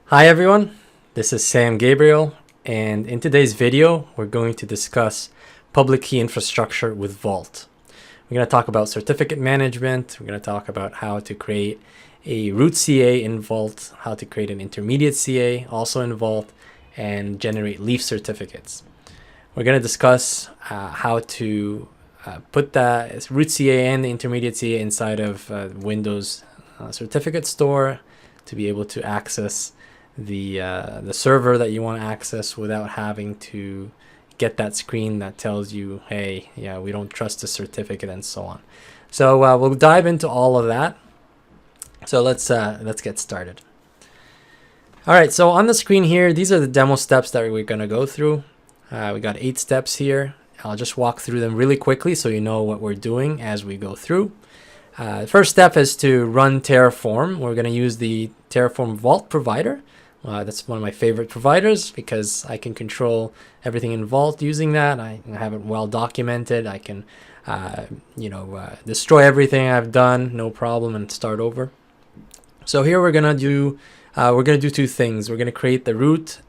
Hi everyone, this is Sam Gabriel, and in today's video we're going to discuss public key infrastructure with Vault. We're going to talk about certificate management, we're going to talk about how to create a root CA in Vault, how to create an intermediate CA also in Vault, and generate leaf certificates. We're going to discuss how to put the root CA and the intermediate CA inside of Windows certificate store to be able to access the server that you want to access without having to get that screen that tells you, hey, yeah, we don't trust the certificate and so on. So we'll dive into all of that. So let's get started. All right, so on the screen here, these are the demo steps that we're going to go through. We got 8 steps here. I'll just walk through them really quickly so you know what we're doing as we go through. The first step is to run Terraform. We're going to use the Terraform Vault provider. That's one of my favorite providers because I can control everything in Vault using that. I have it well documented. I can, destroy everything I've done, no problem, and start over. So here we're gonna do 2 things. We're gonna create the root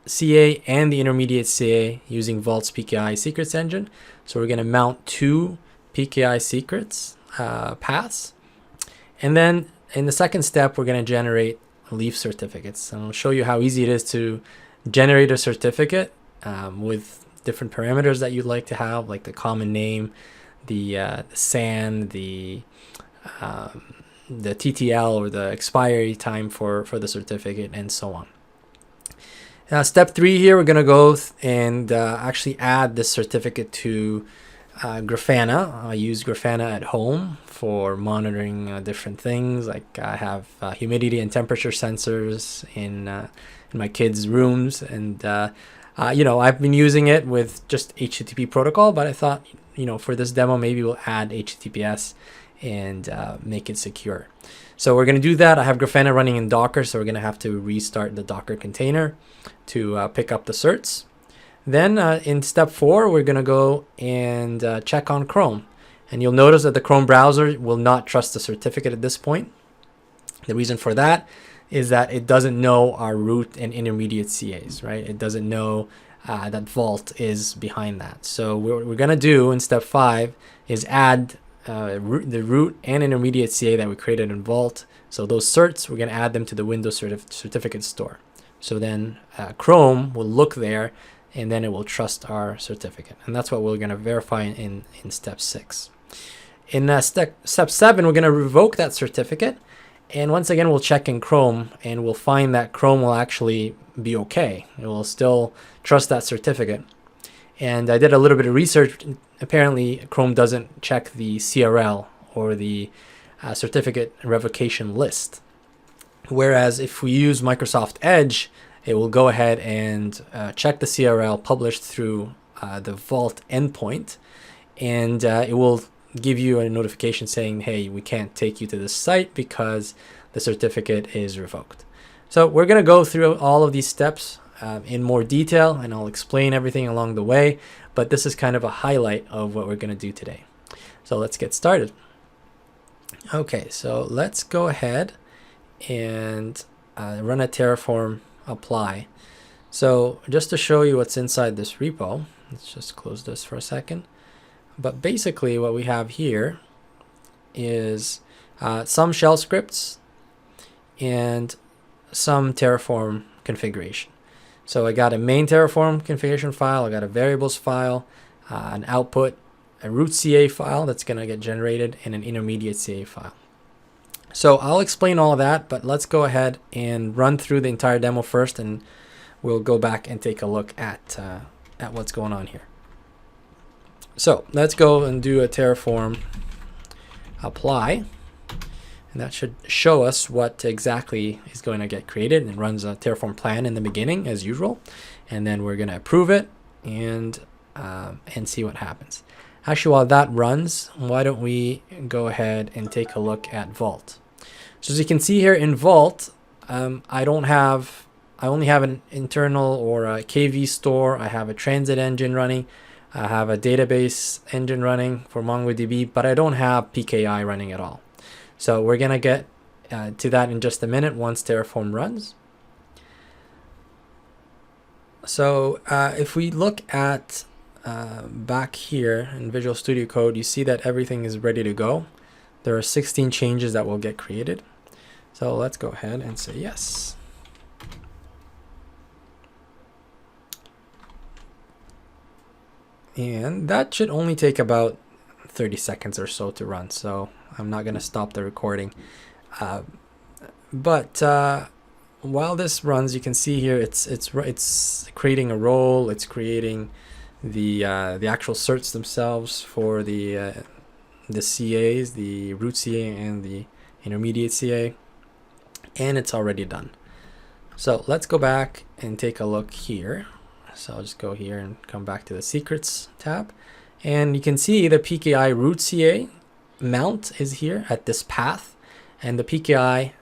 CA and the intermediate CA using Vault's PKI secrets engine. So we're gonna mount 2 PKI secrets paths, and then in the second step, we're gonna generate leaf certificates. And I'll show you how easy it is to generate a certificate with different parameters that you'd like to have, like the common name, the SAN, the TTL or the expiry time for the certificate, and so on. Step 3 here, we're going to go and actually add this certificate to Grafana. I use Grafana at home for monitoring different things. Like I have humidity and temperature sensors in my kids' rooms, and I've been using it with just HTTP protocol, but I thought, for this demo, maybe we'll add HTTPS and make it secure. So we're going to do that. I have Grafana running in Docker, so we're going to have to restart the Docker container to pick up the certs. Then in step 4, we're going to go and check on Chrome. And you'll notice that the Chrome browser will not trust the certificate at this point. The reason for that is that it doesn't know our root and intermediate CAs, right? It doesn't know that Vault is behind that. So what we're going to do in step 5 is add the root and intermediate CA that we created in Vault. So those certs, we're going to add them to the Windows certificate store. So then Chrome will look there, and then it will trust our certificate. And that's what we're going to verify in step 6. In step 7, we're going to revoke that certificate. And once again, we'll check in Chrome, and we'll find that Chrome will actually be okay. It will still trust that certificate. And I did a little bit of research. Apparently, Chrome doesn't check the CRL or the certificate revocation list. Whereas if we use Microsoft Edge, it will go ahead and check the CRL published through the Vault endpoint, and it will give you a notification saying, hey, we can't take you to this site because the certificate is revoked. So we're going to go through all of these steps in more detail, and I'll explain everything along the way, but this is kind of a highlight of what we're going to do today. So let's get started. Okay, so let's go ahead and run a Terraform apply. So just to show you what's inside this repo, let's just close this for a second. But basically what we have here is some shell scripts and some Terraform configuration. So I got a main Terraform configuration file, I got a variables file, an output, a root CA file that's going to get generated, and an intermediate CA file. So I'll explain all of that, but let's go ahead and run through the entire demo first, and we'll go back and take a look at what's going on here. So let's go and do a Terraform apply, and that should show us what exactly is going to get created, and runs a Terraform plan in the beginning as usual, and then we're going to approve it and see what happens. Actually, while that runs, why don't we go ahead and take a look at Vault. So as you can see here in Vault, I only have an internal or a KV store. I have a transit engine running. I have a database engine running for MongoDB, but I don't have PKI running at all. So we're going to get to that in just a minute once Terraform runs. So if we look at back here in Visual Studio Code, you see that everything is ready to go. There are 16 changes that will get created. So let's go ahead and say yes. And that should only take about 30 seconds or so to run. So I'm not going to stop the recording. But while this runs, you can see here it's creating a role. It's creating the actual certs themselves for the CAs, the root CA and the intermediate CA, and it's already done. So let's go back and take a look here. So I'll just go here and come back to the secrets tab, and you can see the PKI root CA mount is here at this path, and the PKI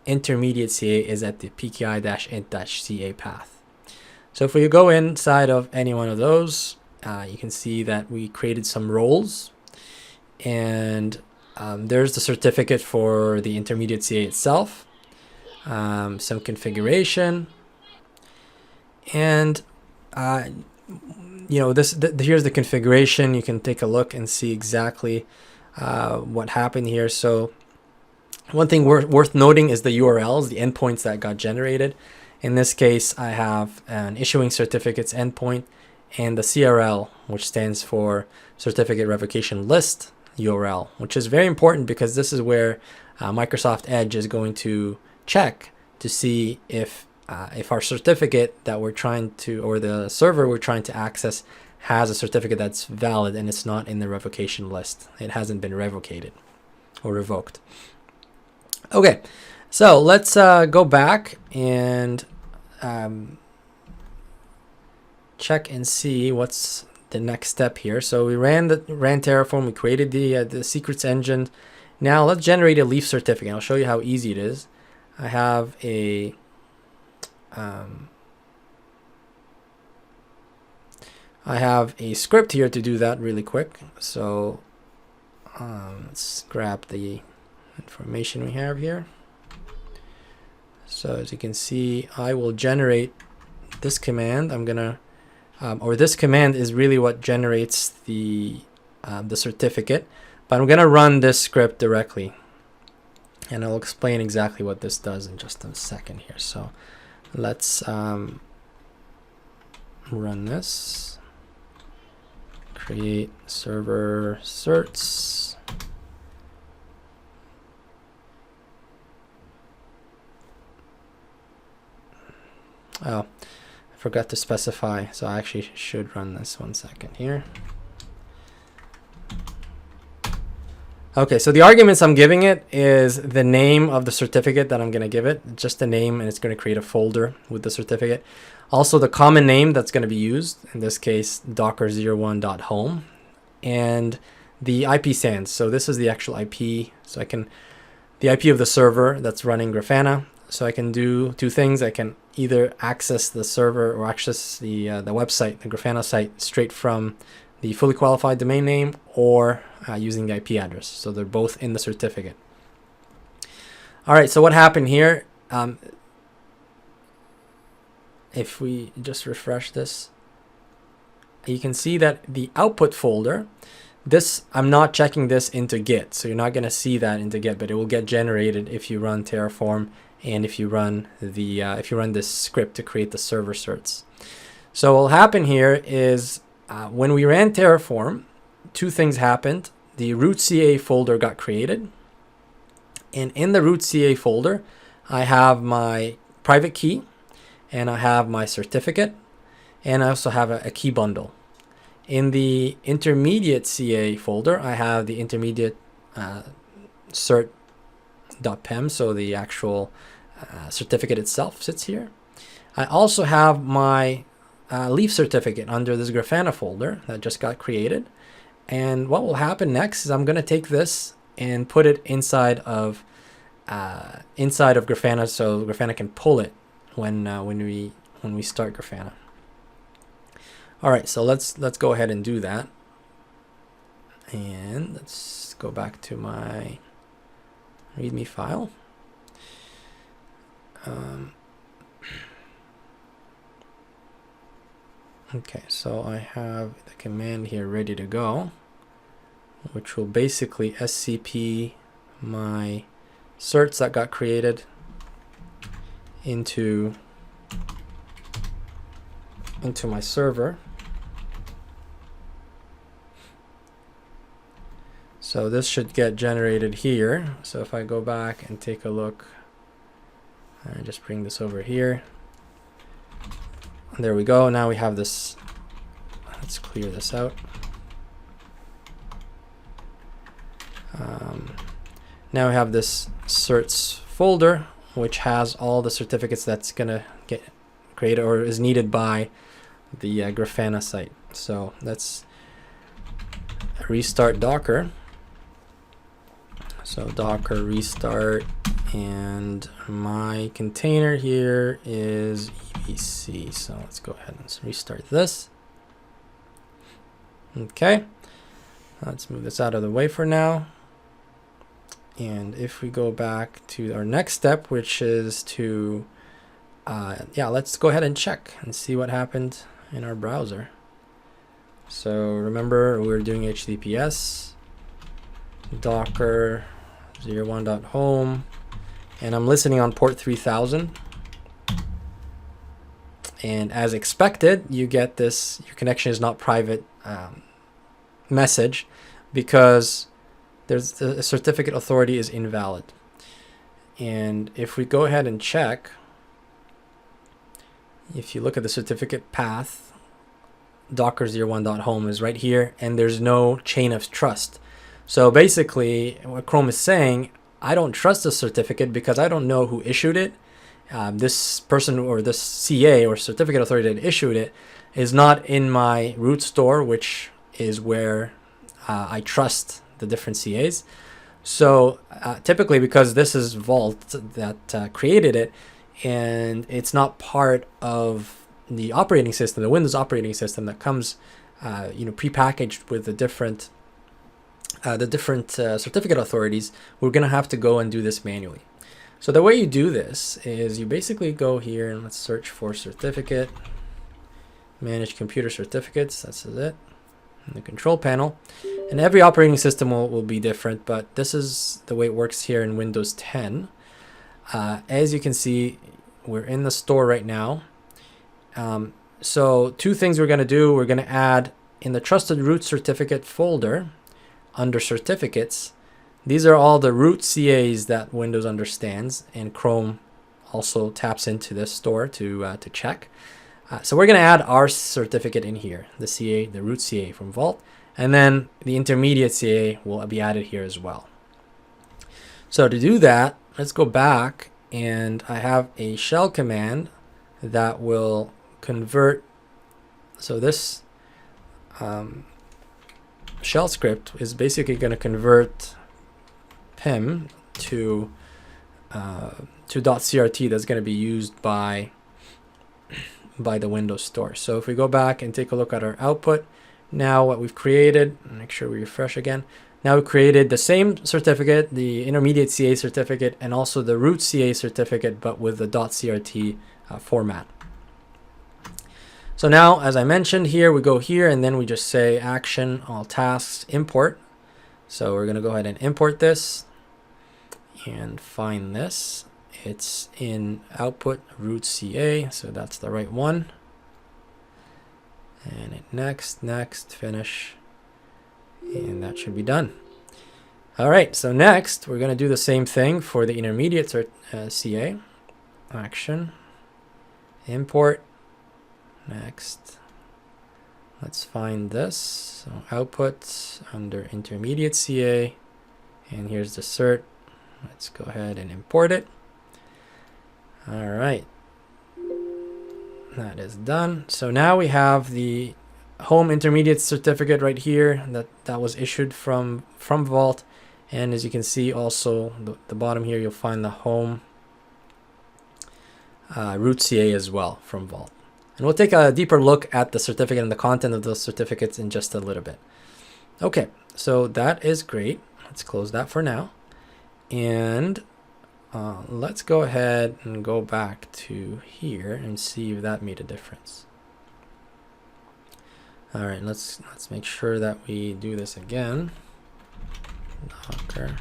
intermediate CA is at the PKI-int-CA path. So if we go inside of any one of those, you can see that we created some roles, and there's the certificate for the intermediate CA itself, some configuration, and you know, here's the configuration. You can take a look and see exactly what happened here. So one thing worth noting is the URLs, the endpoints that got generated. In this case, I have an issuing certificates endpoint and the CRL, which stands for certificate revocation list URL, which is very important because this is where Microsoft Edge is going to check to see if our certificate that we're trying to, or the server we're trying to access, has a certificate that's valid and it's not in the revocation list. It hasn't been revocated or revoked. Okay, so let's go back and check and see what's the next step here. So we ran Terraform, we created the secrets engine. Now let's generate a leaf certificate. I'll show you how easy it is. I have a script here to do that really quick. So let's grab the information we have here. So as you can see, I will generate this command. I'm gonna, or this command is really what generates the certificate, but I'm gonna run this script directly, and I'll explain exactly what this does in just a second here. So let's run this. Create server certs. Oh, I forgot to specify, so I actually should run this 1 second here. Okay, so the arguments I'm giving it is the name of the certificate that I'm going to give it, just the name, and it's going to create a folder with the certificate. Also the common name that's going to be used, in this case docker01.home, and the IP sans. So this is the actual IP, so I can, the IP of the server that's running Grafana. So I can do two things. I can either access the server or access the website, the Grafana site, straight from the fully qualified domain name, or using the IP address. So they're both in the certificate. All right, so what happened here? If we just refresh this, you can see that the output folder, this, I'm not checking this into Git, so you're not going to see that into Git, but it will get generated if you run Terraform and if you run the this script to create the server certs. So what will happen here is when we ran Terraform, two things happened. The root CA folder got created, and in the root CA folder, I have my private key, and I have my certificate, and I also have a key bundle. In the intermediate CA folder, I have the intermediate cert.pem, so the actual certificate itself sits here. I also have my leaf certificate under this Grafana folder that just got created. And what will happen next is I'm going to take this and put it inside of Grafana, so Grafana can pull it when we start Grafana. All right, so let's go ahead and do that. And let's go back to my README file. Okay, so I have the command here ready to go, which will basically SCP my certs that got created into my server. So this should get generated here. So if I go back and take a look, and just bring this over here. There we go. Now we have this. Let's clear this out. Now we have this certs folder, which has all the certificates that's gonna get created or is needed by the Grafana site. So let's restart Docker. So Docker restart, and my container here is EBC. So let's go ahead and restart this. Okay, let's move this out of the way for now. And if we go back to our next step, which is to, let's go ahead and check and see what happened in our browser. So remember, we're doing HTTPS, Docker 01.home, and I'm listening on port 3000. And as expected, you get this, your connection is not private message, because there's the certificate authority is invalid. And if we go ahead and check, if you look at the certificate path, Docker 01.home is right here, and there's no chain of trust. So basically what Chrome is saying, I don't trust this certificate because I don't know who issued it. This person or this CA or certificate authority that issued it is not in my root store, which is where I trust the different CAs. So typically, because this is Vault that created it, and it's not part of the operating system, the Windows operating system that comes prepackaged with the different certificate authorities, we're going to have to go and do this manually. So the way you do this is you basically go here and let's search for certificate, manage computer certificates. That's it. In the control panel, and every operating system will be different, but this is the way it works here in Windows 10. As you can see, we're in the store right now. So two things we're going to do. We're going to add in the trusted root certificate folder under certificates. These are all the root CAs that Windows understands, and Chrome also taps into this store to check. So we're going to add our certificate in here, the CA, the root CA from Vault, and then the intermediate CA will be added here as well. So to do that, let's go back, and I have a shell command that will convert. So this shell script is basically going to convert PIM to .crt that's going to be used by the Windows Store. So if we go back and take a look at our output, now what we've created, make sure we refresh again. Now we created the same certificate, the intermediate CA certificate, and also the root CA certificate, but with the .crt format. So now, as I mentioned here, we go here and then we just say action all tasks import. So we're going to go ahead and import this and find this. It's in output root CA, so that's the right one. And hit next, finish, and that should be done. All right, so next we're going to do the same thing for the intermediate CA. Action, import, next. Let's find this. So output under intermediate CA, and here's the cert. Let's go ahead and import it. All right, that is done. So now we have the home intermediate certificate right here that was issued from Vault, and as you can see also the bottom here you'll find the home root CA as well from Vault. And we'll take a deeper look at the certificate and the content of those certificates in just a little bit. Okay, so that is great. Let's close that for now, and let's go ahead and go back to here and see if that made a difference. All right, let's make sure that we do this again. Docker.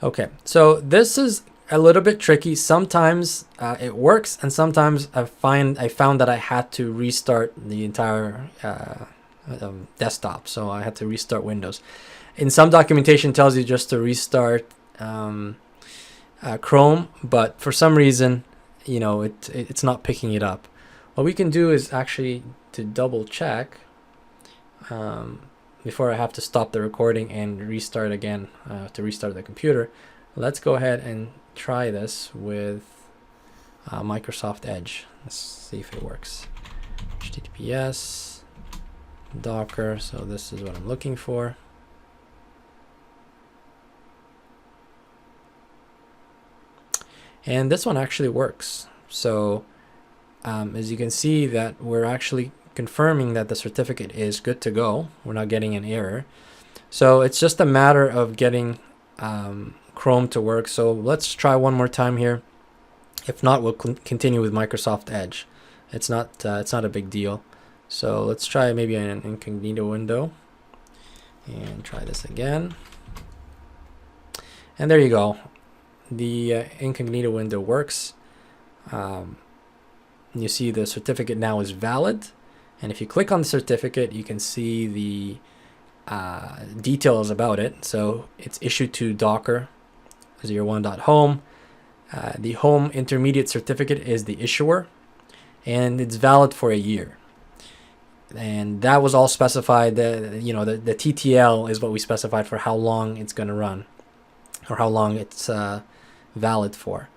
Okay, so this is a little bit tricky. Sometimes it works, and sometimes I found that I had to restart the entire desktop. So I had to restart Windows. In some documentation, it tells you just to restart Chrome, but for some reason, you know, it's not picking it up. What we can do is actually to double check before I have to stop the recording and restart again to restart the computer. Let's go ahead and try this with Microsoft Edge. Let's see if it works. HTTPS, Docker, so this is what I'm looking for. And this one actually works. So as you can see that we're actually confirming that the certificate is good to go. We're not getting an error. So it's just a matter of getting Chrome to work. So let's try one more time here. If not, we'll continue with Microsoft Edge. It's not a big deal. So let's try maybe an incognito window and try this again. And there you go. The incognito window works. You see the certificate now is valid, and if you click on the certificate, you can see the details about it. So it's issued to Docker 01.home. The home intermediate certificate is the issuer, and it's valid for a year. And that was all specified. The TTL is what we specified for how long it's going to run, or how long it's valid for.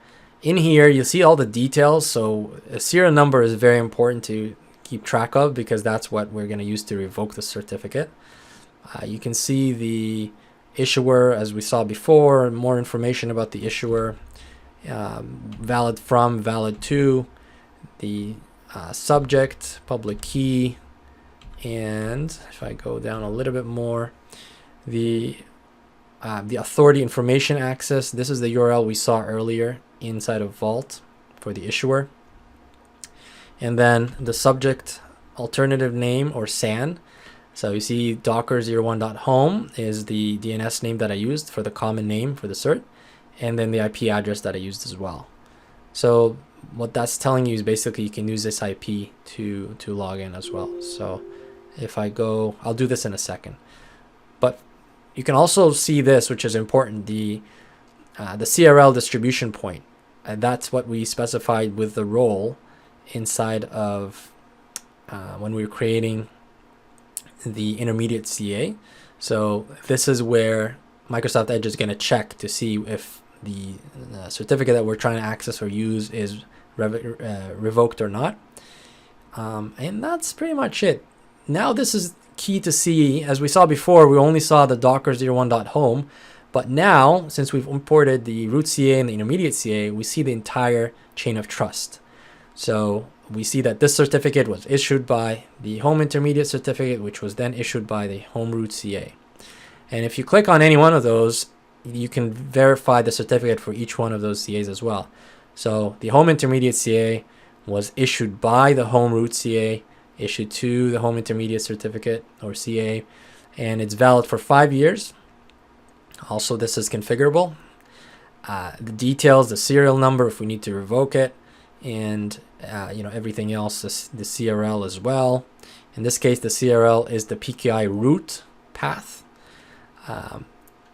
In here, you'll see all the details. So a serial number is very important to keep track of, because that's what we're going to use to revoke the certificate. You can see the issuer, as we saw before, more information about the issuer, valid from, valid to, the subject, public key, and if I go down a little bit more, the authority information access. This is the URL we saw earlier inside of Vault for the issuer. And then the subject alternative name, or SAN. So you see Docker 01.home is the DNS name that I used for the common name for the cert, and then the IP address that I used as well. So what that's telling you is basically you can use this IP to log in as well. So if I go, I'll do this in a second. But you can also see this, which is important, the CRL distribution point. And that's what we specified with the role inside of when we were creating the intermediate CA. So this is where Microsoft Edge is going to check to see if the certificate that we're trying to access or use is revoked or not. And that's pretty much it. Now this is key to see. As we saw before, we only saw the Docker 01.home, but now since we've imported the root CA and the intermediate CA, we see the entire chain of trust. So we see that this certificate was issued by the home intermediate certificate, which was then issued by the home root CA. And if you click on any one of those, you can verify the certificate for each one of those CAs as well. So the home intermediate CA was issued by the home root CA, issued to the home intermediate certificate or CA, and it's valid for 5 years. Also, this is configurable. The details, the serial number if we need to revoke it, and everything else, the CRL as well. In this case, the CRL is the PKI root path,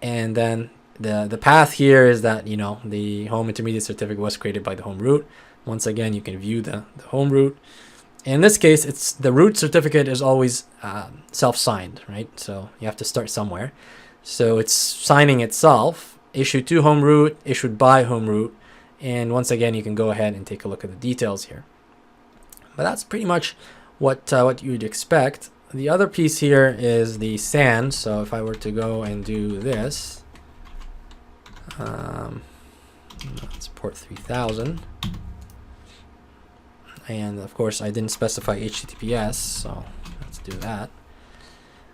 and then the path here is that the home intermediate certificate was created by the home root. Once again, you can view the home root. In this case, it's the root certificate is always self-signed, right? So you have to start somewhere. So it's signing itself, issued to home root, issued by home root. And once again, you can go ahead and take a look at the details here. But that's pretty much what you'd expect. The other piece here is the SAN. So if I were to go and do this, let's port 3000. And of course, I didn't specify HTTPS, so let's do that.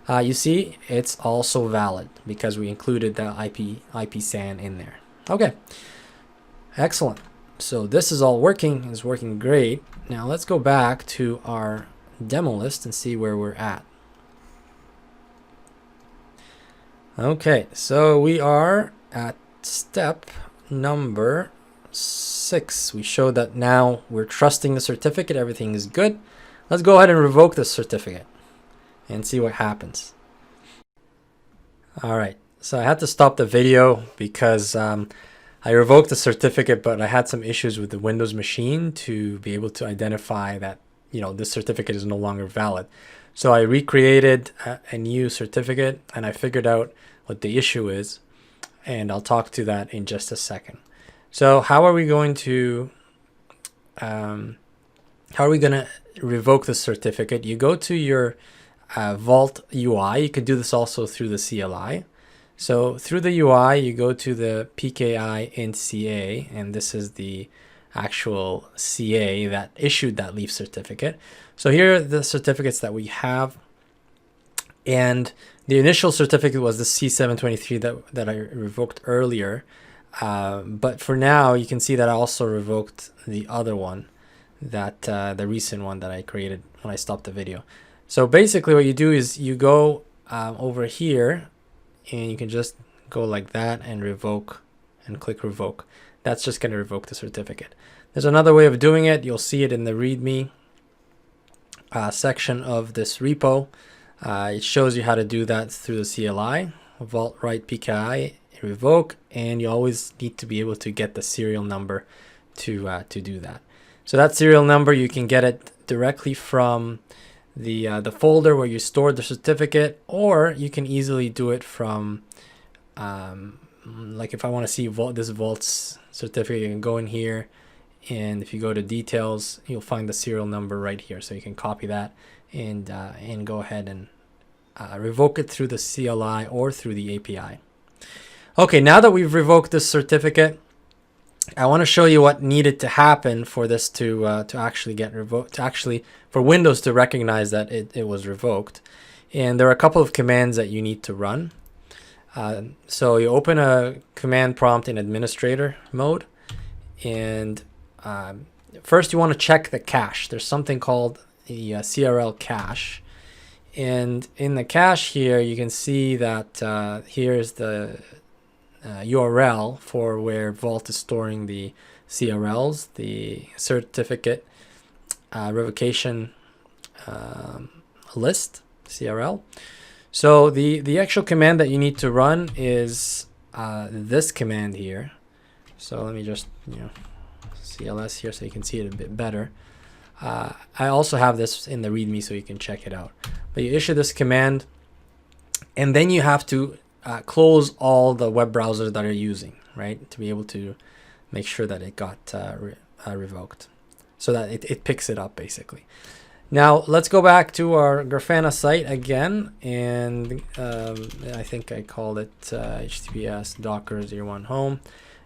You see, it's also valid because we included the IP SAN in there. Okay, excellent. So this is all working, is working great. Now let's go back to our demo list and see where we're at. Okay, so we are at step number 6. We showed that now we're trusting the certificate, everything is good. Let's go ahead and revoke the certificate and see what happens. All right, so I had to stop the video because I revoked the certificate, but I had some issues with the Windows machine to be able to identify that, this certificate is no longer valid. So I recreated a new certificate and I figured out what the issue is, and I'll talk to that in just a second. So how are we going to revoke the certificate? You go to your Vault UI. You could do this also through the CLI. So through the UI, you go to the PKI int CA, and this is the actual CA that issued that leaf certificate. So here are the certificates that we have. And the initial certificate was the C723 that I revoked earlier. But for now, you can see that I also revoked the other one, that the recent one that I created when I stopped the video. So basically what you do is you go over here, and you can just go like that and revoke and click revoke. That's just going to revoke the certificate. There's another way of doing it. You'll see it in the README section of this repo. It shows you how to do that through the CLI, vault right PKI, revoke, and you always need to be able to get the serial number to do that. So that serial number, you can get it directly from the folder where you stored the certificate, or you can easily do it from like if I want to see this vault's certificate, you can go in here, and if you go to details, you'll find the serial number right here, so you can copy that and go ahead and revoke it through the CLI or through the API. Okay, now that we've revoked this certificate, I want to show you what needed to happen for this to actually get revoked, for Windows to recognize that it was revoked. And there are a couple of commands that you need to run. So you open a command prompt in administrator mode, and first you want to check the cache. There's something called the CRL cache, and in the cache here you can see that here's the URL for where Vault is storing the CRLs, the certificate revocation list, CRL. So the actual command that you need to run is this command here. So let me just CLS here so you can see it a bit better. I also have this in the README so you can check it out. But you issue this command, and then you have to close all the web browsers that are using, right, to be able to make sure that it got revoked, so that it picks it up basically. Now let's go back to our Grafana site again, and I think I called it https docker 01 home.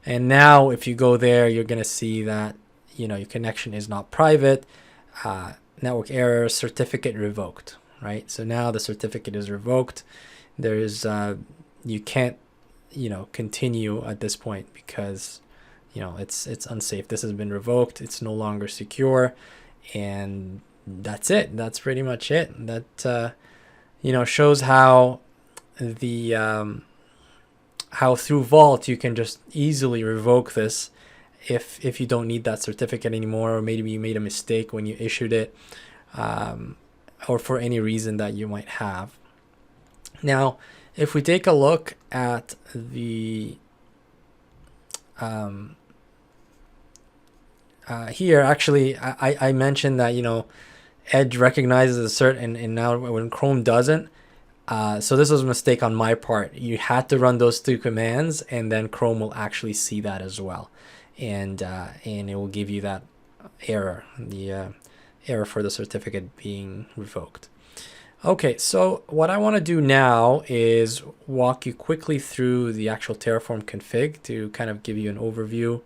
And now if you go there, you're going to see that your connection is not private, network error, certificate revoked, right? So now the certificate is revoked. There's you can't continue at this point because it's unsafe. This has been revoked. It's no longer secure, and that's it. That's pretty much it. That shows how how through Vault you can just easily revoke this if you don't need that certificate anymore, or maybe you made a mistake when you issued it, or for any reason that you might have. Now, if we take a look at the here, actually, I mentioned that Edge recognizes a cert, and now when Chrome doesn't. So this was a mistake on my part. You had to run those two commands, and then Chrome will actually see that as well, and it will give you that error, the error for the certificate being revoked. Okay, so what I want to do now is walk you quickly through the actual Terraform config to kind of give you an overview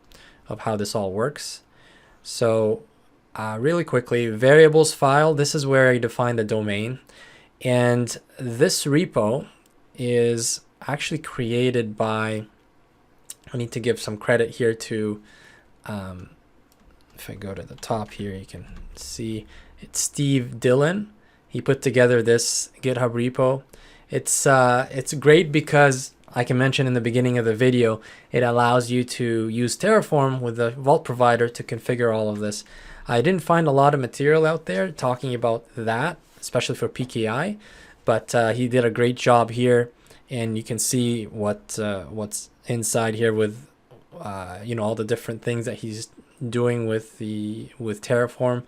of how this all works. So really quickly, variables file, this is where I define the domain. And this repo is actually created by, I need to give some credit here to if I go to the top here, you can see it's Steve Dillon. He put together this GitHub repo. It's great because, like I mentioned in the beginning of the video, it allows you to use Terraform with the Vault provider to configure all of this. I didn't find a lot of material out there talking about that, especially for PKI, but he did a great job here, and you can see what's inside here with all the different things that he's doing with Terraform.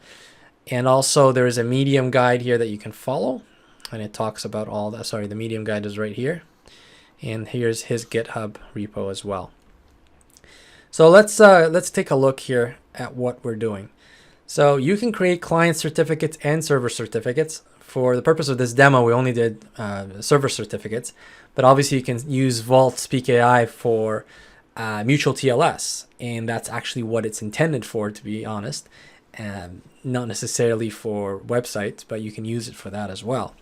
And also there is a Medium guide here that you can follow, and it talks about all that. Sorry, the Medium guide is right here, and here's his GitHub repo as well. So let's take a look here at what we're doing. So you can create client certificates and server certificates. For the purpose of this demo, we only did server certificates, but obviously you can use Vault's PKI for mutual TLS, and that's actually what it's intended for, to be honest, and not necessarily for websites, but you can use it for that as well.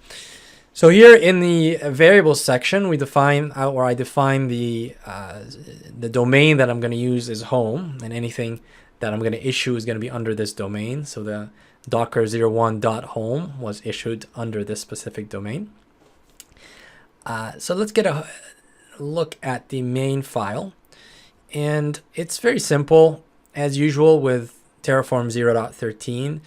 So here in the variables section, I define the domain that I'm going to use is home, and anything that I'm going to issue is going to be under this domain. So the docker 01.home was issued under this specific domain. So let's get a look at the main file. And it's very simple. As usual with Terraform 0.13,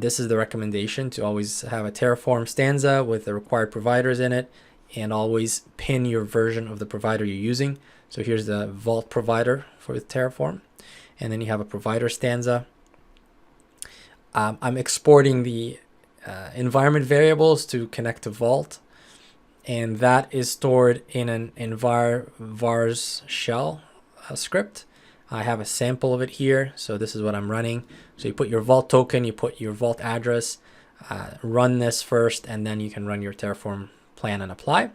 this is the recommendation to always have a Terraform stanza with the required providers in it, and always pin your version of the provider you're using. So here's the Vault provider for Terraform, and then you have a provider stanza. I'm exporting the environment variables to connect to Vault, and that is stored in an vars shell script. I have a sample of it here, so this is what I'm running. So you put your Vault token, you put your Vault address, run this first, and then you can run your Terraform plan and apply.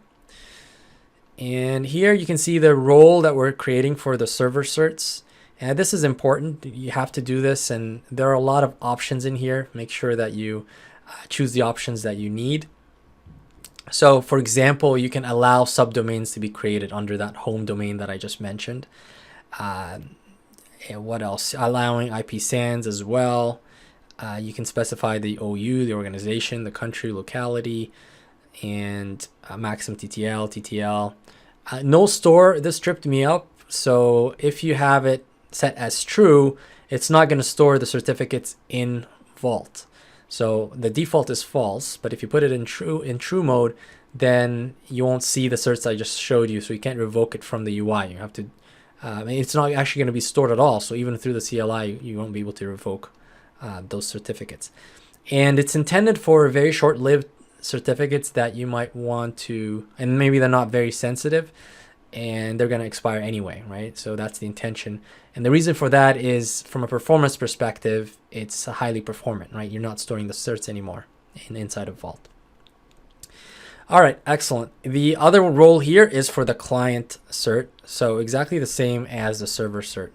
And here you can see the role that we're creating for the server certs. And this is important. You have to do this, and there are a lot of options in here. Make sure that you choose the options that you need. So for example, you can allow subdomains to be created under that home domain that I just mentioned. And what else? Allowing IP SANs as well. You can specify the OU, the organization, the country, locality, and maximum TTL. No store. This tripped me up. So if you have it set as true, it's not going to store the certificates in Vault. So the default is false, but if you put it in true mode, then you won't see the certs I just showed you. So you can't revoke it from the UI. You have to. It's not actually going to be stored at all. So even through the CLI, you won't be able to revoke those certificates. And it's intended for very short-lived certificates that you might want to, and maybe they're not very sensitive, and they're going to expire anyway, right? So that's the intention. And the reason for that is, from a performance perspective, it's highly performant, right? You're not storing the certs anymore inside of Vault. All right, excellent. The other role here is for the client cert. So exactly the same as the server cert.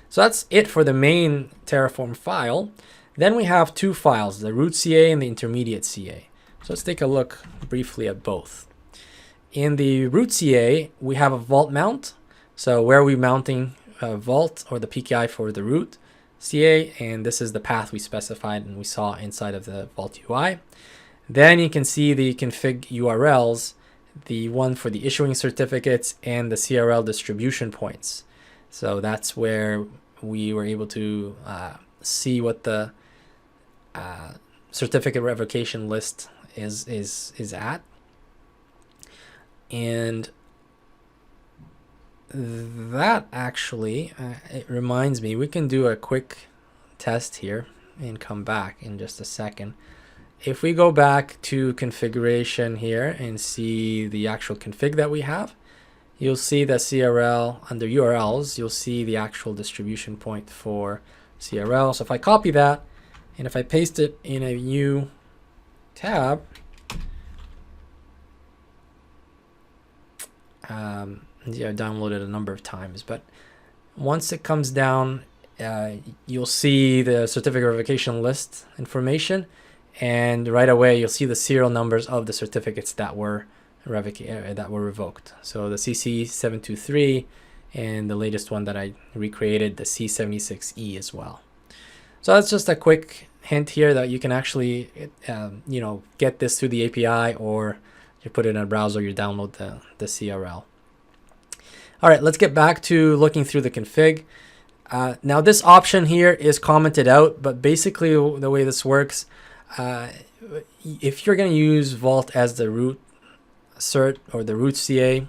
So that's it for the main Terraform file. Then we have two files, the root CA and the intermediate CA. So let's take a look briefly at both. In the root CA, we have a Vault mount. So where are we mounting Vault or the PKI for the root CA? And this is the path we specified and we saw inside of the Vault UI. Then you can see the config URLs, the one for the issuing certificates and the CRL distribution points. So that's where we were able to see what the certificate revocation list is at. And that actually, it reminds me, we can do a quick test here and come back in just a second. If we go back to configuration here and see the actual config that we have, you'll see the CRL under URLs, you'll see the actual distribution point for CRL. So if I copy that and if I paste it in a new tab, yeah, I downloaded a number of times, but once it comes down, you'll see the certificate revocation list information, and right away you'll see the serial numbers of the certificates that were revoked. So the CC723 and the latest one that I recreated, the C76E as well. So that's just a quick hint here that you can actually, you know, get this through the API, or you put it in a browser, you download the CRL. All right, let's get back to looking through the config. Now this option here is commented out, but basically the way this works, if you're going to use Vault as the root cert or the root CA,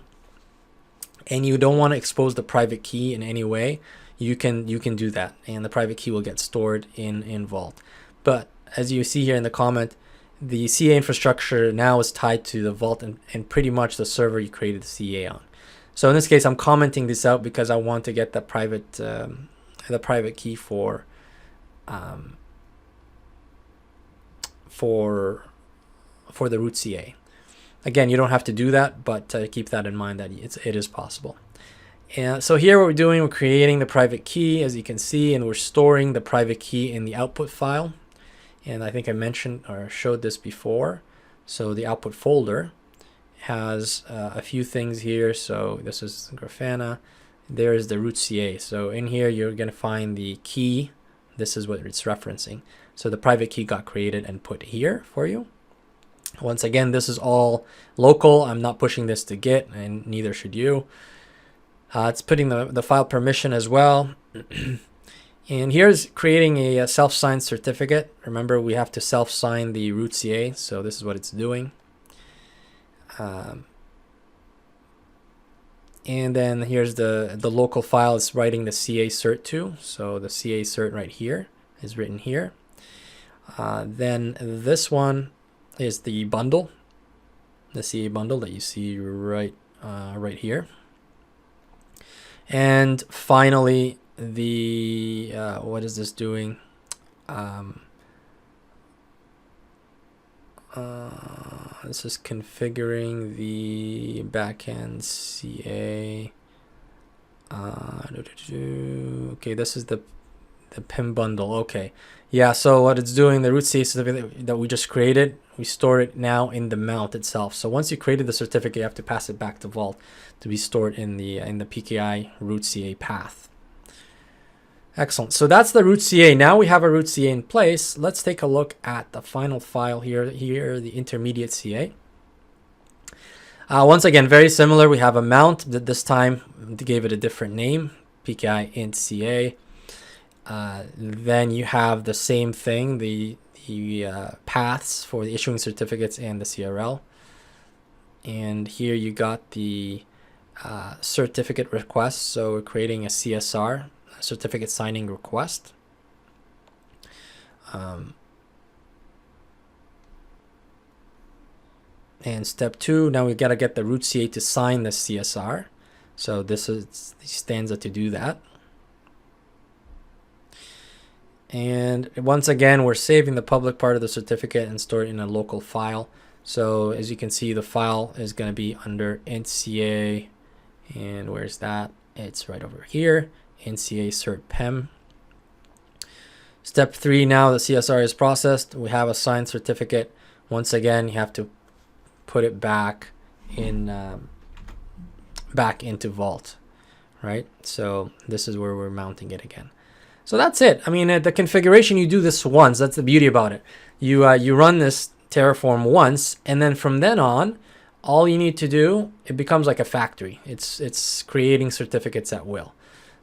and you don't want to expose the private key in any way, you can do that, and the private key will get stored in Vault. But as you see here in the comment, the CA infrastructure now is tied to the Vault and pretty much the server you created the CA on. So in this case, I'm commenting this out because I want to get the private key for the root CA. Again, you don't have to do that, but keep that in mind that it is possible. And so here what we're doing, we're creating the private key, as you can see, and we're storing the private key in the output file. And I think I mentioned or showed this before. So the output folder has a few things here. So this is Grafana. There's the root CA. So in here, you're going to find the key. This is what it's referencing. So the private key got created and put here for you. Once again, this is all local. I'm not pushing this to Git, and neither should you. It's putting the file permission as well. And here's creating a self-signed certificate. Remember, we have to self-sign the root CA, so this is what it's doing. And then here's the local file it's writing the CA cert to. So the CA cert right here is written here. Then this one is the bundle, the CA bundle that you see right here. And finally, the what is this doing? This is configuring the backend CA. Okay, this is the PIM bundle. Okay, yeah. So what it's doing, the root CA certificate that we just created, we store it now in the mount itself. So once you created the certificate, you have to pass it back to Vault to be stored in the PKI root CA path. Excellent. So that's the root CA. Now we have a root CA in place. Let's take a look at the final file here, the intermediate CA. Once again, very similar. We have a mount. This time gave it a different name, PKI int CA. Then you have the same thing, the paths for the issuing certificates and the CRL. And here you got the certificate request. So we're creating a CSR, certificate signing request. And step 2, now we've got to get the root CA to sign the CSR. So this is the stanza to do that. And once again, we're saving the public part of the certificate and store it in a local file. So as you can see, the file is going to be under int.ca. And where's that? It's right over here. int.ca cert pem. Step 3, now the CSR is processed. We have a signed certificate. Once again, you have to put it back in back into Vault, right? So this is where we're mounting it again. So that's it. I mean, the configuration, you do this once. That's the beauty about it. You run this Terraform once, and then from then on, all you need to do, it becomes like a factory. It's creating certificates at will.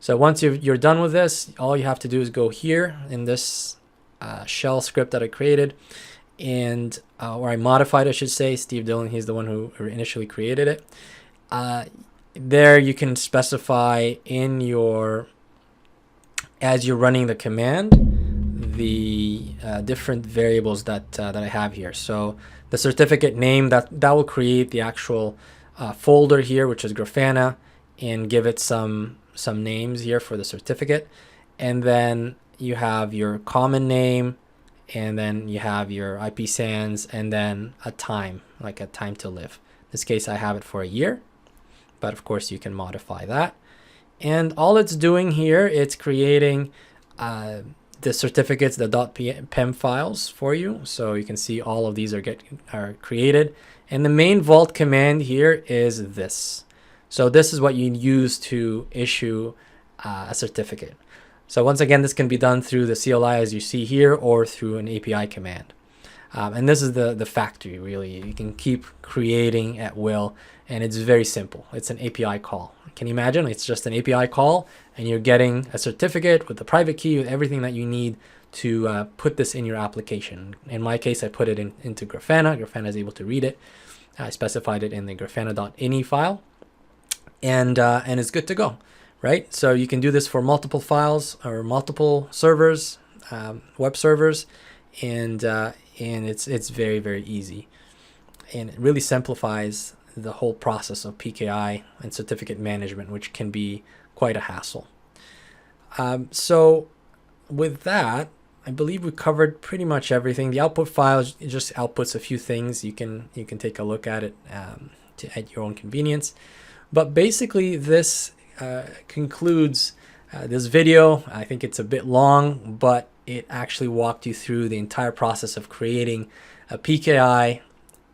So once you're done with this, all you have to do is go here in this shell script that I created, and or I modified, I should say. Steve Dillon, he's the one who initially created it. There you can specify in your, as you're running the command, the different variables that I have here. So the certificate name, that will create the actual folder here, which is Grafana, and give it some names here for the certificate. And then you have your common name, and then you have your IP sans, and then a time, like a time to live. In this case, I have it for a year, but of course you can modify that. And all it's doing here, it's creating the certificates, the .pem files for you. So you can see all of these are created. And the main Vault command here is this. So this is what you use to issue a certificate. So once again, this can be done through the CLI as you see here, or through an API command. And this is the factory, really. You can keep creating at will, and it's very simple. It's an API call. Can you imagine? It's just an API call, and you're getting a certificate with the private key, with everything that you need to put this in your application. In my case, I put it into Grafana. Grafana is able to read it. I specified it in the grafana.ini file, and it's good to go, right? So you can do this for multiple files or multiple servers, web servers, and it's very, very easy, and it really simplifies the whole process of PKI and certificate management, which can be quite a hassle. So with that, I believe we covered pretty much everything. The output file just outputs a few things. You can take a look at it at your own convenience. But basically, this concludes this video. I think it's a bit long, but it actually walked you through the entire process of creating a PKI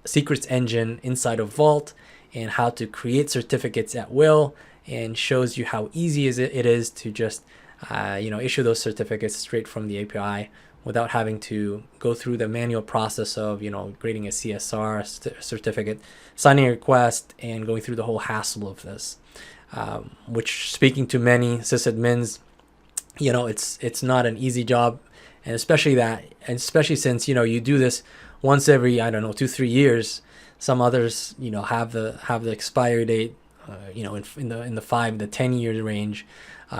secrets engine inside of Vault, and how to create certificates at will, and shows you how easy it is to just issue those certificates straight from the API without having to go through the manual process of creating a CSR certificate, signing a request, and going through the whole hassle of this. Which, speaking to many sysadmins, it's not an easy job, and especially since you do this once every 2-3 years. Some others have the expiry date in the 5 to 10 year range,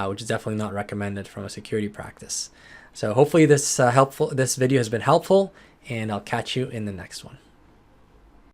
which is definitely not recommended from a security practice. So hopefully this video has been helpful, and I'll catch you in the next one.